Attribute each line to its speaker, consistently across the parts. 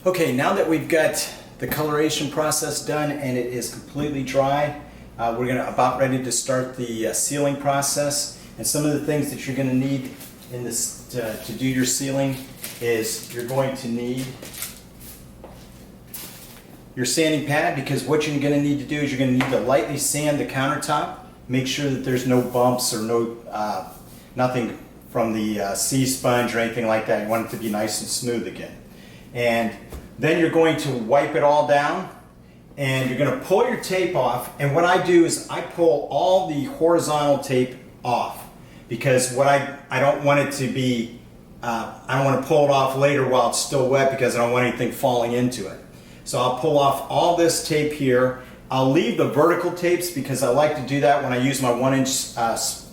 Speaker 1: Okay, now that we've got the coloration process done and it is completely dry, we're about ready to start the sealing process. And some of the things that you're going to need in this to do your sealing is you're going to need your sanding pad, because what you're going to need to do is you're going to need to lightly sand the countertop. Make sure that there's no bumps or nothing from the sea sponge or anything like that. You want it to be nice and smooth again. And then you're going to wipe it all down and you're going to pull your tape off. And what I do is I pull all the horizontal tape off, because what I don't want it to be, I don't want to pull it off later while it's still wet, because I don't want anything falling into it. So I'll pull off all this tape here. I'll leave the vertical tapes because I like to do that when I use my 1-inch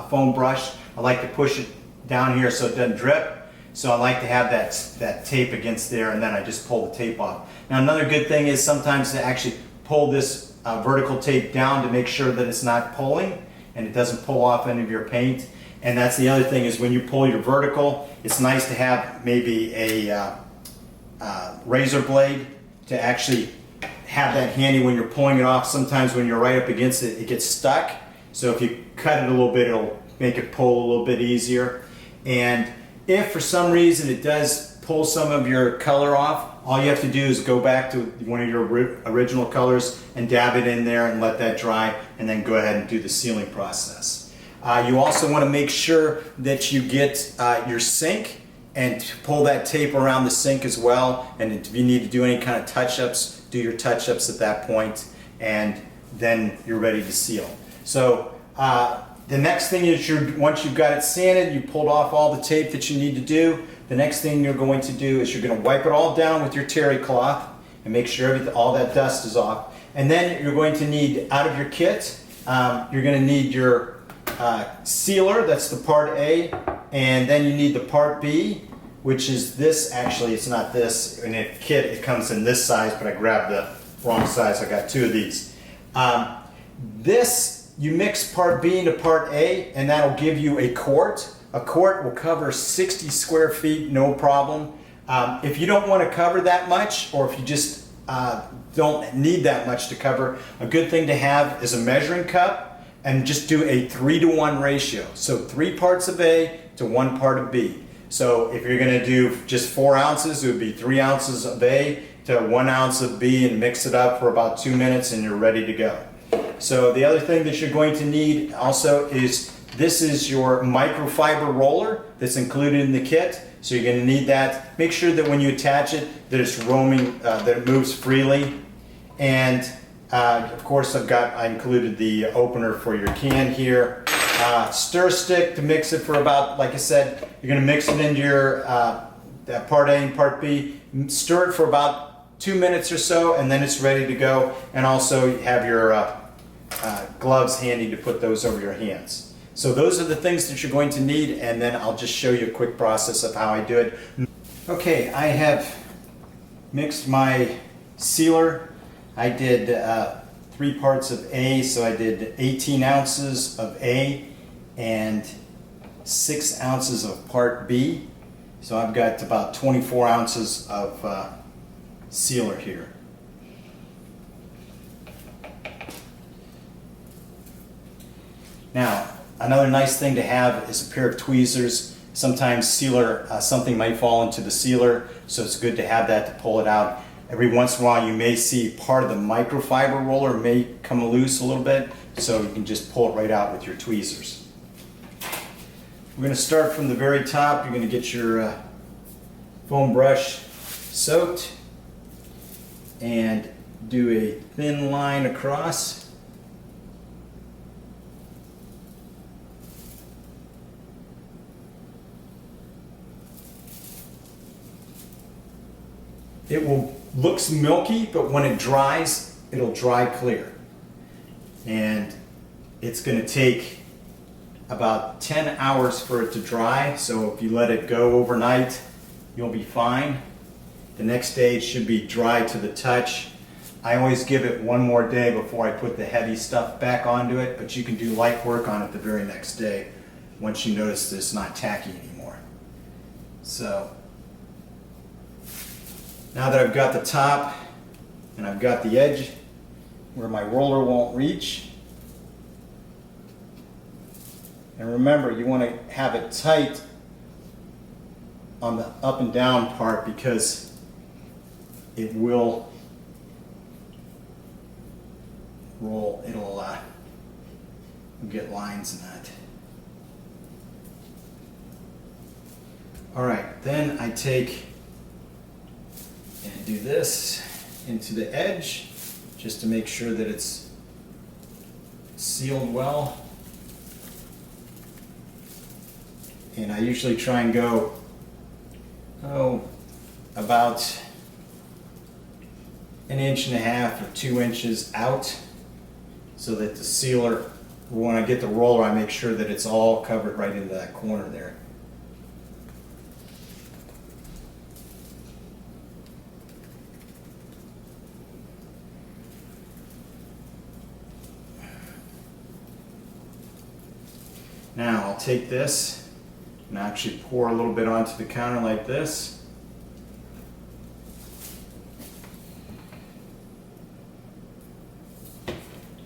Speaker 1: foam brush. I like to push it down here so it doesn't drip. So I like to have that tape against there, and then I just pull the tape off. Now another good thing is sometimes to actually pull this vertical tape down to make sure that it's not pulling and it doesn't pull off any of your paint. And that's the other thing, is when you pull your vertical, it's nice to have maybe a razor blade to actually have that handy when you're pulling it off. Sometimes when you're right up against it, it gets stuck. So if you cut it a little bit, it'll make it pull a little bit easier. And if for some reason it does pull some of your color off, all you have to do is go back to one of your original colors and dab it in there and let that dry, and then go ahead and do the sealing process. You also want to make sure that you get your sink and pull that tape around the sink as well. And if you need to do any kind of touch-ups, do your touch-ups at that point, and then you're ready to seal. So the next thing is, once you've got it sanded, you pulled off all the tape that you need to do, the next thing you're going to do is you're going to wipe it all down with your terry cloth and make sure all that dust is off. And then you're going to need, out of your kit, you're going to need your sealer, that's the part A, and then you need the part B, which is this. Actually, it's not this. In a kit, it comes in this size, but I grabbed the wrong size. I got two of these. You mix part B into part A, and that'll give you a quart. A quart will cover 60 square feet, no problem. If you don't want to cover that much, or if you just don't need that much to cover, a good thing to have is a measuring cup, and just do a 3-to-1 ratio. So 3 parts of A to 1 part of B. So if you're going to do just 4 ounces, it would be 3 ounces of A to 1 ounce of B, and mix it up for about 2 minutes, and you're ready to go. So the other thing that you're going to need also is, this is your microfiber roller that's included in the kit. So you're going to need that. Make sure that when you attach it, that it's roaming, that it moves freely. And of course, I included the opener for your can here. Stir stick to mix it for about, like I said, you're going to mix it into your part A and part B. Stir it for about 2 minutes or so, and then it's ready to go. And also you have your gloves handy to put those over your hands. So those are the things that you're going to need, and then I'll just show you a quick process of how I do it. Okay, I have mixed my sealer. I did 3 parts of A, so I did 18 ounces of A and 6 ounces of part B. So I've got about 24 ounces of sealer here. Now, another nice thing to have is a pair of tweezers. Sometimes something might fall into the sealer, so it's good to have that to pull it out. Every once in a while you may see part of the microfiber roller may come loose a little bit, so you can just pull it right out with your tweezers. We're going to start from the very top. You're going to get your foam brush soaked and do a thin line across. It looks milky, but when it dries, it'll dry clear. And it's going to take about 10 hours for it to dry, so if you let it go overnight, you'll be fine. The next day it should be dry to the touch. I always give it one more day before I put the heavy stuff back onto it, but you can do light work on it the very next day once you notice that it's not tacky anymore. So Now that I've got the top and I've got the edge where my roller won't reach, and remember, you want to have it tight on the up and down part because it will roll, it'll get lines in that. Alright, then I take and do this into the edge just to make sure that it's sealed well. And I usually try and go about 1.5 inches or 2 inches out so that the sealer, when I get the roller, I make sure that it's all covered right into that corner there. Now I'll take this and actually pour a little bit onto the counter like this.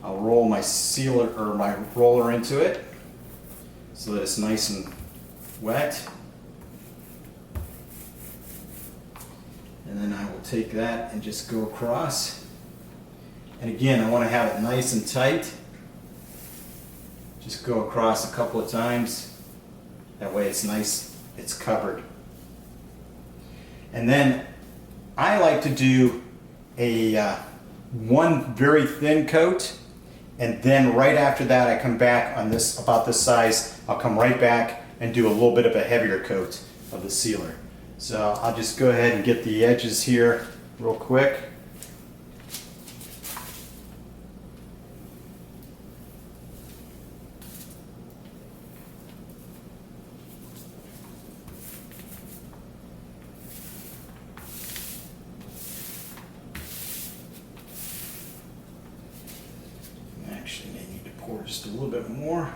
Speaker 1: I'll roll my sealer or my roller into it so that it's nice and wet. And then I will take that and just go across. And again, I want to have it nice and tight. Just go across a couple of times. That way it's nice, it's covered. And then I like to do a one very thin coat, and then right after that I come back on this, about this size, I'll come right back and do a little bit of a heavier coat of the sealer. So I'll just go ahead and get the edges here real quick. Actually, may need to pour just a little bit more.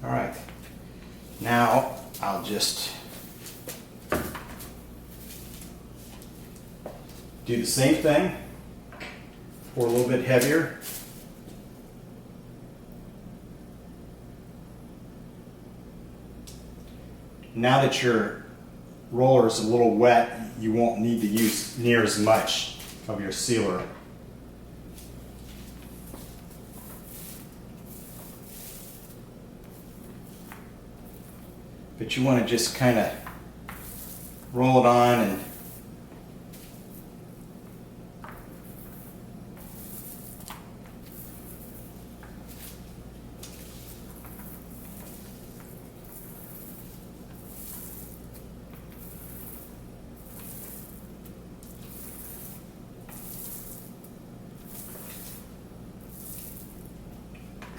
Speaker 1: All right, now I'll just do the same thing, pour a little bit heavier. Now that your roller is a little wet, you won't need to use near as much of your sealer. But you want to just kind of roll it on and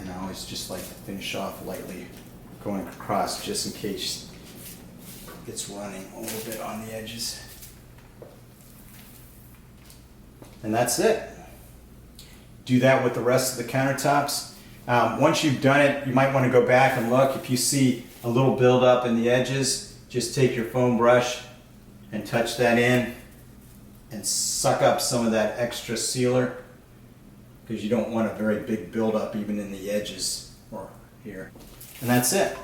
Speaker 1: I always just like to finish off lightly, going across just in case it's running a little bit on the edges. And that's it. Do that with the rest of the countertops. Once you've done it, you might want to go back and look. If you see a little buildup in the edges, just take your foam brush and touch that in and suck up some of that extra sealer, because you don't want a very big buildup even in the edges or here. And that's it.